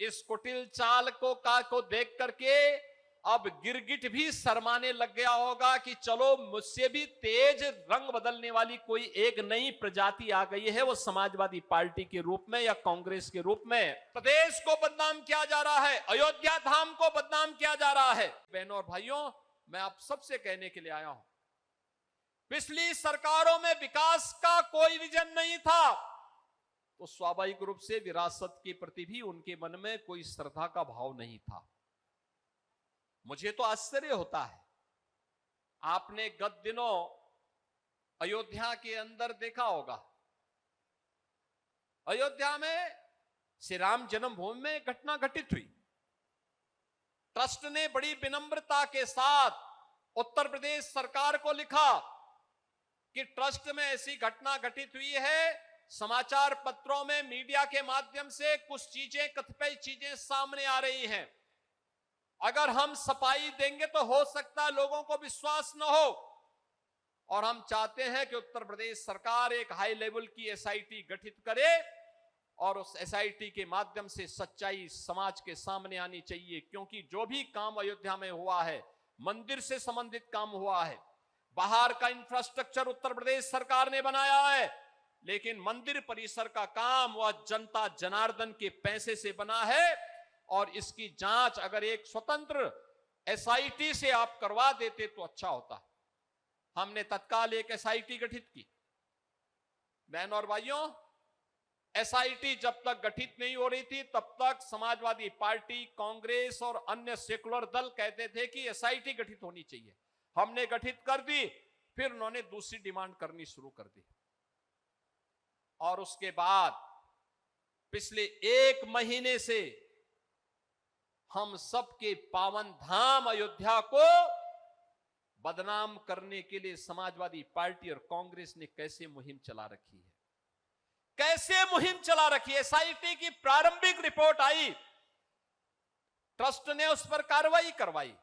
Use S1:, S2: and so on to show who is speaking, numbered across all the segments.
S1: इस कुटिल चाल को देख करके अब गिरगिट भी शर्माने लग गया होगा कि चलो मुझसे भी तेज रंग बदलने वाली कोई एक नई प्रजाति आ गई है, वो समाजवादी पार्टी के रूप में या कांग्रेस के रूप में। प्रदेश को बदनाम किया जा रहा है, अयोध्या धाम को बदनाम किया जा रहा है। बहनों और भाइयों, मैं आप सबसे कहने के लिए आया हूं, पिछली सरकारों में विकास का कोई विजन नहीं था, तो स्वाभाविक रूप से विरासत के प्रति भी उनके मन में कोई श्रद्धा का भाव नहीं था। मुझे तो आश्चर्य होता है, आपने गत दिनों अयोध्या के अंदर देखा होगा, अयोध्या में श्री राम जन्मभूमि में घटना घटित हुई। ट्रस्ट ने बड़ी विनम्रता के साथ उत्तर प्रदेश सरकार को लिखा कि ट्रस्ट में ऐसी घटना घटित हुई है, समाचार पत्रों में मीडिया के माध्यम से कुछ चीजें, कतिपय चीजें सामने आ रही हैं। अगर हम सफाई देंगे तो हो सकता है लोगों को विश्वास न हो, और हम चाहते हैं कि उत्तर प्रदेश सरकार एक हाई लेवल की एसआईटी गठित करे और उस एसआईटी के माध्यम से सच्चाई समाज के सामने आनी चाहिए। क्योंकि जो भी काम अयोध्या में हुआ है, मंदिर से संबंधित काम हुआ है, बाहर का इंफ्रास्ट्रक्चर उत्तर प्रदेश सरकार ने बनाया है, लेकिन मंदिर परिसर का काम वह जनता जनार्दन के पैसे से बना है, और इसकी जांच अगर एक स्वतंत्र एसआईटी से आप करवा देते तो अच्छा होता। हमने तत्काल एक एसआईटी गठित की। बहनों और भाइयों, एसआईटी जब तक गठित नहीं हो रही थी तब तक समाजवादी पार्टी, कांग्रेस और अन्य सेकुलर दल कहते थे कि एसआईटी गठित होनी चाहिए। हमने गठित कर दी, फिर उन्होंने दूसरी डिमांड करनी शुरू कर दी, और उसके बाद पिछले 1 महीने से हम सबके पावन धाम अयोध्या को बदनाम करने के लिए समाजवादी पार्टी और कांग्रेस ने कैसे मुहिम चला रखी है, कैसे मुहिम चला रखी है। एसआईटी की प्रारंभिक रिपोर्ट आई, ट्रस्ट ने उस पर कार्रवाई करवाई,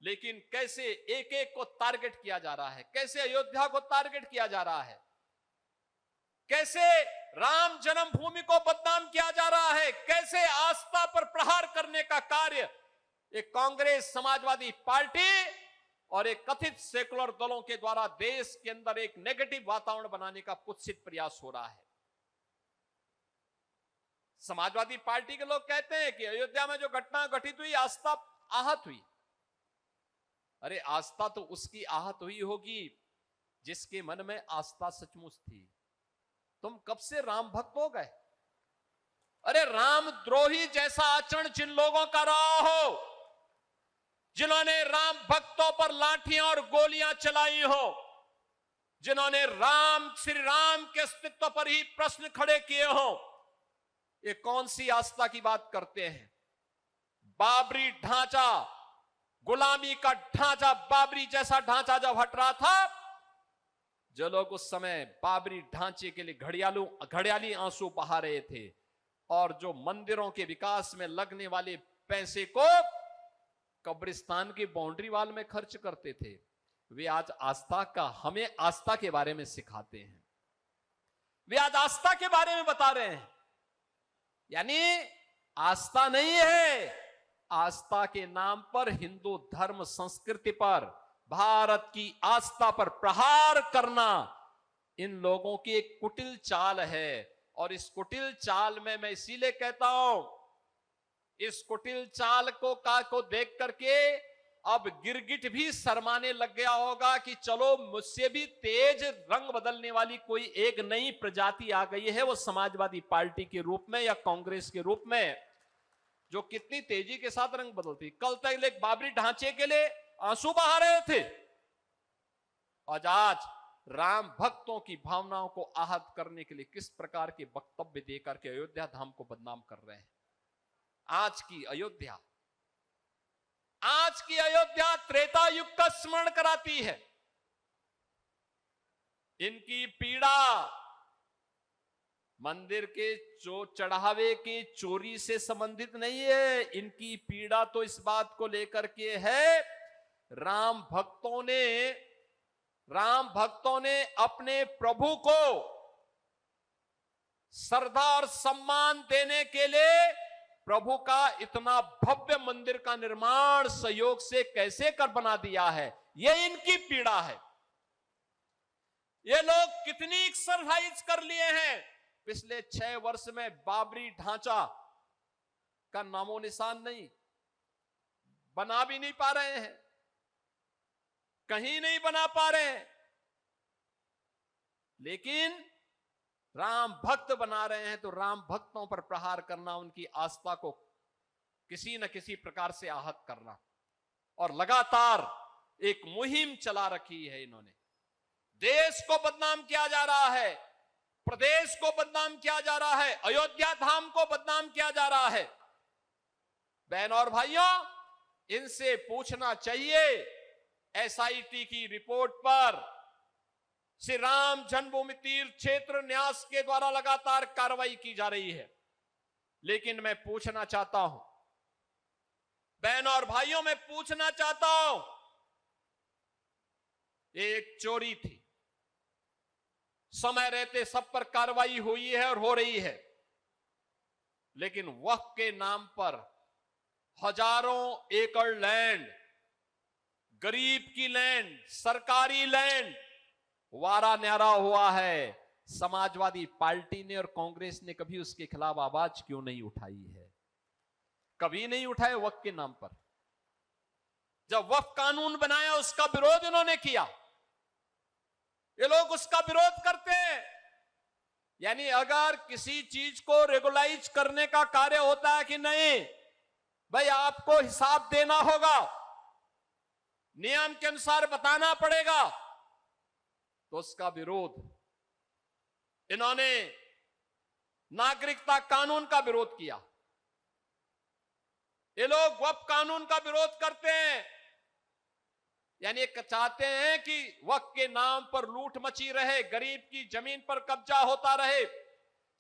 S1: लेकिन कैसे एक एक को टारगेट किया जा रहा है, कैसे अयोध्या को टारगेट किया जा रहा है, कैसे राम जन्मभूमि को बदनाम किया जा रहा है, कैसे आस्था पर प्रहार करने का कार्य एक कांग्रेस, समाजवादी पार्टी और एक कथित सेकुलर दलों के द्वारा देश के अंदर एक नेगेटिव वातावरण बनाने का कुत्सित प्रयास हो रहा है। समाजवादी पार्टी के लोग कहते हैं कि अयोध्या में जो घटना घटित हुई, आस्था आहत हुई। अरे आस्था तो उसकी आहत हुई होगी जिसके मन में आस्था सचमुच थी। तुम कब से राम भक्त हो गए? अरे राम द्रोही जैसा आचरण जिन लोगों का रहा हो, जिन्होंने राम भक्तों पर लाठियां और गोलियां चलाई हो, जिन्होंने श्री राम के अस्तित्व पर ही प्रश्न खड़े किए हो, ये कौन सी आस्था की बात करते हैं? बाबरी ढांचा, गुलामी का ढांचा, बाबरी जैसा ढांचा जब हट रहा था, जो लोग उस समय बाबरी ढांचे के लिए घड़ियाली आंसू बहा रहे थे, और जो मंदिरों के विकास में लगने वाले पैसे को कब्रिस्तान की बाउंड्री वाल में खर्च करते थे, वे आज हमें आस्था के बारे में सिखाते हैं। वे आज आस्था के बारे में बता रहे हैं। यानी आस्था नहीं है, आस्था के नाम पर हिंदू धर्म संस्कृति पर, भारत की आस्था पर प्रहार करना इन लोगों की एक कुटिल चाल है। और इस कुटिल चाल में मैं इसीलिए कहता हूं, इस कुटिल चाल को देख करके अब गिरगिट भी शर्माने लग गया होगा कि चलो मुझसे भी तेज रंग बदलने वाली कोई एक नई प्रजाति आ गई है, वो समाजवादी पार्टी के रूप में या कांग्रेस के रूप में, जो कितनी तेजी के साथ रंग बदलती। कल तक एक बाबरी ढांचे के लिए आंसू बहा रहे थे, और आज राम भक्तों की भावनाओं को आहत करने के लिए किस प्रकार के वक्तव्य देकर के अयोध्या धाम को बदनाम कर रहे हैं। आज की अयोध्या त्रेता युग का स्मरण कराती है। इनकी पीड़ा मंदिर के चढ़ावे के चोरी से संबंधित नहीं है। इनकी पीड़ा तो इस बात को लेकर के है, राम भक्तों ने अपने प्रभु को श्रद्धा और सम्मान देने के लिए प्रभु का इतना भव्य मंदिर का निर्माण सहयोग से कैसे कर बना दिया है, यह इनकी पीड़ा है। ये लोग कितनी एक्सरसाइज कर लिए हैं, पिछले 6 वर्ष में बाबरी ढांचा का नामो निशान नहीं, बना भी नहीं पा रहे हैं, कहीं नहीं बना पा रहे हैं। लेकिन राम भक्त बना रहे हैं तो राम भक्तों पर प्रहार करना, उनकी आस्था को किसी न किसी प्रकार से आहत करना, और लगातार एक मुहिम चला रखी है इन्होंने। देश को बदनाम किया जा रहा है, प्रदेश को बदनाम किया जा रहा है, अयोध्या धाम को बदनाम किया जा रहा है। बहनों और भाइयों, इनसे पूछना चाहिए, एसआईटी की रिपोर्ट पर श्री राम जन्मभूमि तीर्थ क्षेत्र न्यास के द्वारा लगातार कार्रवाई की जा रही है। लेकिन मैं पूछना चाहता हूं, बहनों और भाइयों, मैं पूछना चाहता हूं, एक चोरी थी, समय रहते सब पर कार्रवाई हुई है और हो रही है, लेकिन वक्फ के नाम पर हजारों एकड़ लैंड, गरीब की लैंड, सरकारी लैंड वारा न्यारा हुआ है। समाजवादी पार्टी ने और कांग्रेस ने कभी उसके खिलाफ आवाज क्यों नहीं उठाई है? कभी नहीं उठाए वक्फ के नाम पर। जब वक्फ कानून बनाया उसका विरोध इन्होंने किया, ये लोग उसका विरोध करते हैं। यानी अगर किसी चीज को रेगुलाइज करने का कार्य होता है कि नहीं भाई, आपको हिसाब देना होगा, नियम के अनुसार बताना पड़ेगा, तो उसका विरोध इन्होंने नागरिकता कानून का विरोध किया। ये लोग वक्फ कानून का विरोध करते हैं, यानी चाहते हैं कि वक्फ के नाम पर लूट मची रहे, गरीब की जमीन पर कब्जा होता रहे,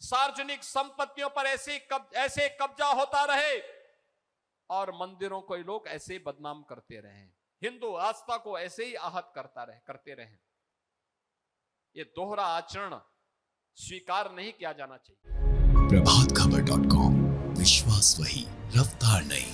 S1: सार्वजनिक संपत्तियों पर ऐसे कब्जा होता रहे, और मंदिरों को ये लोग ऐसे बदनाम करते रहे, हिंदू आस्था को ऐसे ही आहत करते रहे। ये दोहरा आचरण स्वीकार नहीं किया जाना चाहिए।
S2: प्रभातखबर.com, विश्वास वही, रफ्तार नहीं।